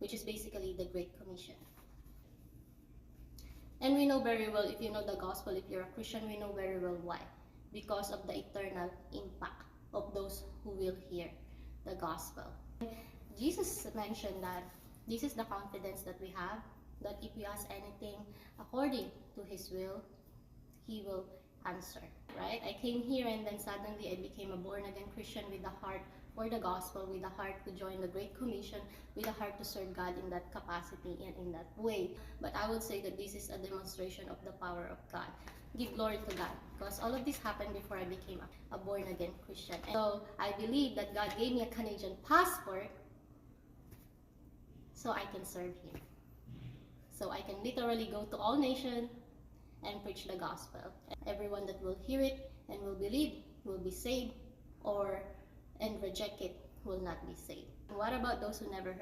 which is basically the Great Commission. And we know very well, if you know the gospel, if you're a Christian, we know very well why. Because of the eternal impact of those who will hear the gospel. Jesus mentioned that this is the confidence that we have, that if we ask anything according to His will, He will answer, right? I came here and then suddenly I became a born-again Christian with a heart for the gospel, with a heart to join the Great Commission, with a heart to serve God in that capacity and in that way. But I would say that this is a demonstration of the power of God. Give glory to God, because all of this happened before I became a born-again Christian. And so I believe that God gave me a Canadian passport so I can serve Him. So I can literally go to all nations and preach the gospel. Everyone that will hear it and will believe will be saved, and reject it will not be saved. What about those who never heard?